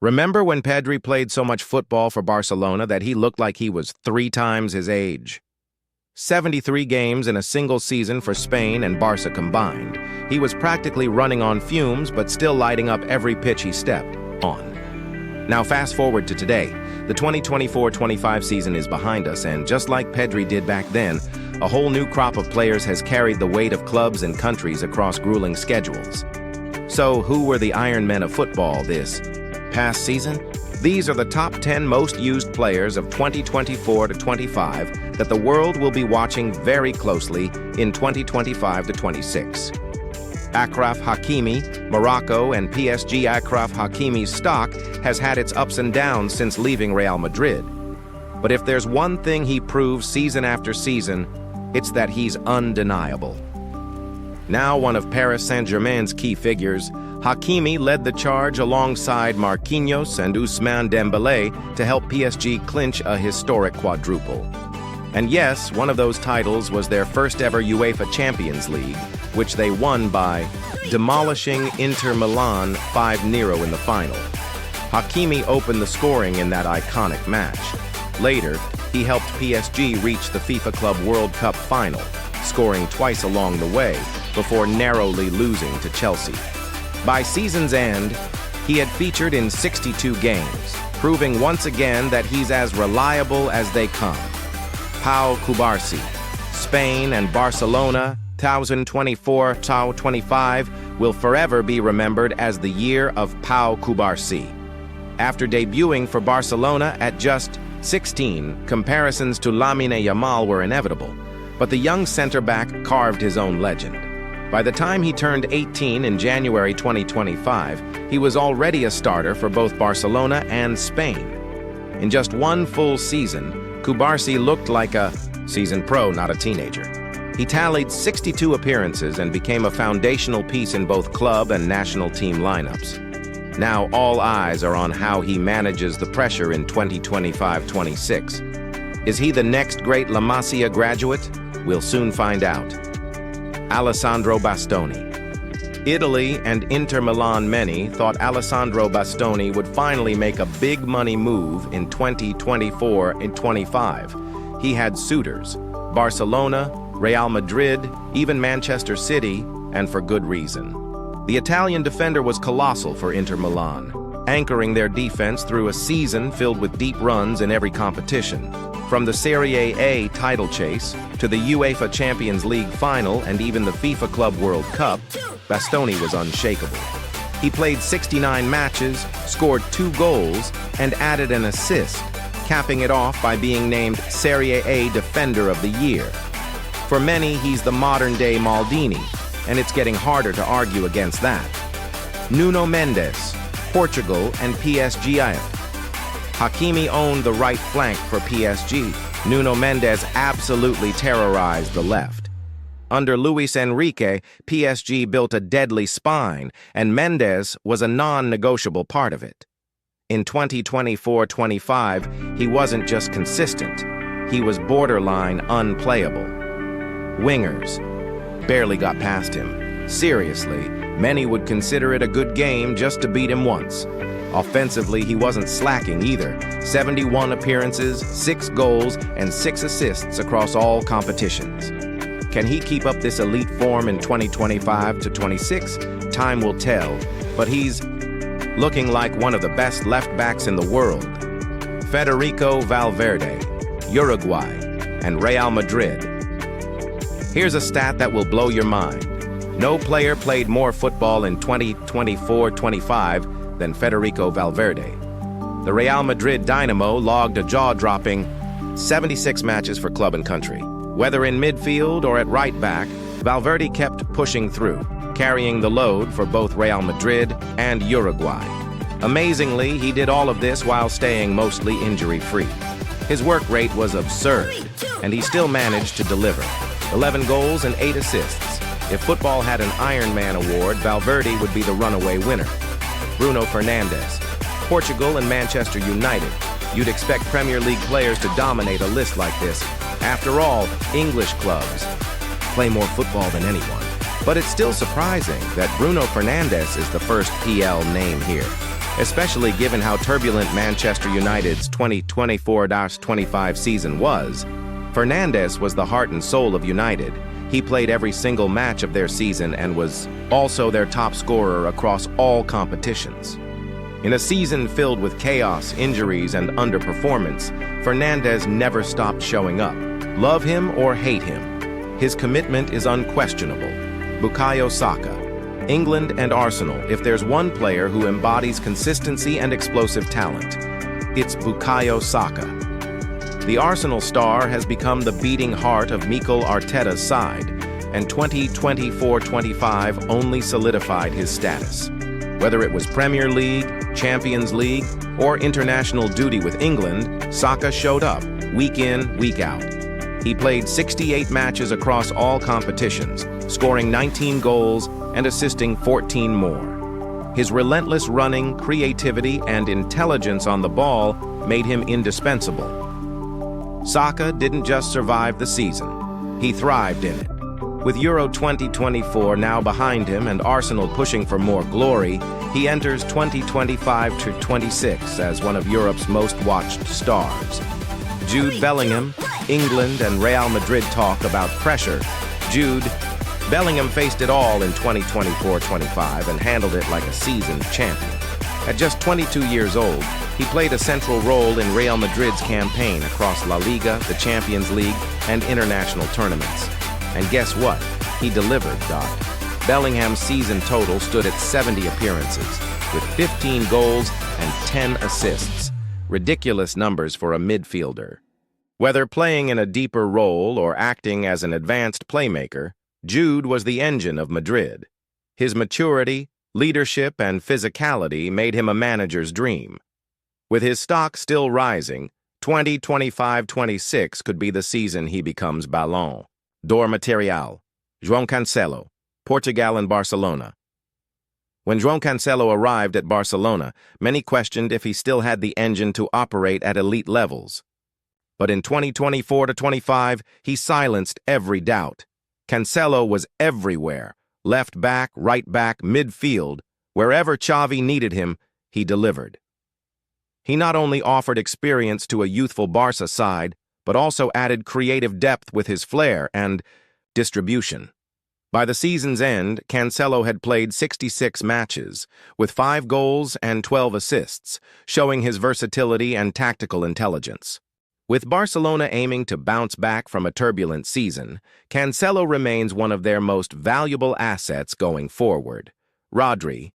Remember when Pedri played so much football for Barcelona that he looked like he was 3 times his age? 73 games in a single season for Spain and Barca combined. He was practically running on fumes, but still lighting up every pitch he stepped on. Now fast forward to today. The 2024-25 season is behind us, and just like Pedri did back then, a whole new crop of players has carried the weight of clubs and countries across grueling schedules. So who were the Iron Men of football this past season? These are the top 10 most used players of 2024-25 that the world will be watching very closely in 2025-26. Achraf Hakimi, Morocco, and PSG. Achraf Hakimi's stock has had its ups and downs since leaving Real Madrid. But if there's one thing he proves season after season, it's that he's undeniable. Now one of Paris Saint-Germain's key figures, Hakimi led the charge alongside Marquinhos and Ousmane Dembélé to help PSG clinch a historic quadruple. And yes, one of those titles was their first ever UEFA Champions League, which they won by demolishing Inter Milan 5-0 in the final. Hakimi opened the scoring in that iconic match. Later, he helped PSG reach the FIFA Club World Cup final, scoring twice along the way before narrowly losing to Chelsea. By season's end, he had featured in 62 games, proving once again that he's as reliable as they come. Pau Cubarsí, Spain and Barcelona, 2024-25 will forever be remembered as the year of Pau Cubarsí. After debuting for Barcelona at just 16, comparisons to Lamine Yamal were inevitable, but the young center-back carved his own legend. By the time he turned 18 in January 2025, he was already a starter for both Barcelona and Spain. In just one full season, Cubarsí looked like a seasoned pro, not a teenager. He tallied 62 appearances and became a foundational piece in both club and national team lineups. Now all eyes are on how he manages the pressure in 2025-26. Is he the next great La Masia graduate? We'll soon find out. Alessandro Bastoni. Italy and Inter Milan. Many thought Alessandro Bastoni would finally make a big money move in 2024 and 25. He had suitors: Barcelona, Real Madrid, even Manchester City, and for good reason. The Italian defender was colossal for Inter Milan, anchoring their defense through a season filled with deep runs in every competition. From the Serie A title chase to the UEFA Champions League final and even the FIFA Club World Cup, Bastoni was unshakable. He played 69 matches, scored 2 goals, and added an assist, capping it off by being named Serie A Defender of the Year. For many, he's the modern-day Maldini, and it's getting harder to argue against that. Nuno Mendes, Portugal and PSG. Hakimi owned the right flank for PSG. Nuno Mendes absolutely terrorized the left. Under Luis Enrique, PSG built a deadly spine, and Mendes was a non-negotiable part of it. In 2024-25, he wasn't just consistent, he was borderline unplayable. Wingers barely got past him. Seriously, many would consider it a good game just to beat him once. Offensively, he wasn't slacking either. 71 appearances, 6 goals, and 6 assists across all competitions. Can he keep up this elite form in 2025-26? Time will tell, but he's looking like one of the best left-backs in the world. Federico Valverde, Uruguay, and Real Madrid. Here's a stat that will blow your mind. No player played more football in 2024-25 than Federico Valverde. The Real Madrid Dynamo logged a jaw-dropping 76 matches for club and country. Whether in midfield or at right back, Valverde kept pushing through, carrying the load for both Real Madrid and Uruguay. Amazingly, he did all of this while staying mostly injury-free. His work rate was absurd, and he still managed to deliver. 11 goals and 8 assists. If football had an Iron Man award, Valverde would be the runaway winner. Bruno Fernandes, Portugal and Manchester United. You'd expect Premier League players to dominate a list like this. After all, English clubs play more football than anyone. But it's still surprising that Bruno Fernandes is the first PL name here. Especially given how turbulent Manchester United's 2024-25 season was, Fernandes was the heart and soul of United. He played every single match of their season and was also their top scorer across all competitions. In a season filled with chaos, injuries, and underperformance, Fernandes never stopped showing up. Love him or hate him, his commitment is unquestionable. Bukayo Saka. England and Arsenal, if there's one player who embodies consistency and explosive talent, it's Bukayo Saka. The Arsenal star has become the beating heart of Mikel Arteta's side, and 2024-25 only solidified his status. Whether it was Premier League, Champions League, or international duty with England, Saka showed up, week in, week out. He played 68 matches across all competitions, scoring 19 goals and assisting 14 more. His relentless running, creativity, and intelligence on the ball made him indispensable. Saka didn't just survive the season, he thrived in it. With Euro 2024 now behind him and Arsenal pushing for more glory, he enters 2025-26 as one of Europe's most watched stars. Jude Bellingham, England and Real Madrid talk about pressure. Bellingham faced it all in 2024-25 and handled it like a seasoned champion. At just 22 years old, he played a central role in Real Madrid's campaign across La Liga, the Champions League, and international tournaments. And guess what? He delivered, Doc. Bellingham's season total stood at 70 appearances, with 15 goals and 10 assists. Ridiculous numbers for a midfielder. Whether playing in a deeper role or acting as an advanced playmaker, Jude was the engine of Madrid. His maturity, leadership, and physicality made him a manager's dream. With his stock still rising, 2025-26 could be the season he becomes Ballon d'Or Material. João Cancelo, Portugal and Barcelona. When João Cancelo arrived at Barcelona, many questioned if he still had the engine to operate at elite levels. But in 2024-25, he silenced every doubt. Cancelo was everywhere, left back, right back, midfield. Wherever Xavi needed him, he delivered. He not only offered experience to a youthful Barca side, but also added creative depth with his flair and distribution. By the season's end, Cancelo had played 66 matches, with 5 goals and 12 assists, showing his versatility and tactical intelligence. With Barcelona aiming to bounce back from a turbulent season, Cancelo remains one of their most valuable assets going forward. Rodri,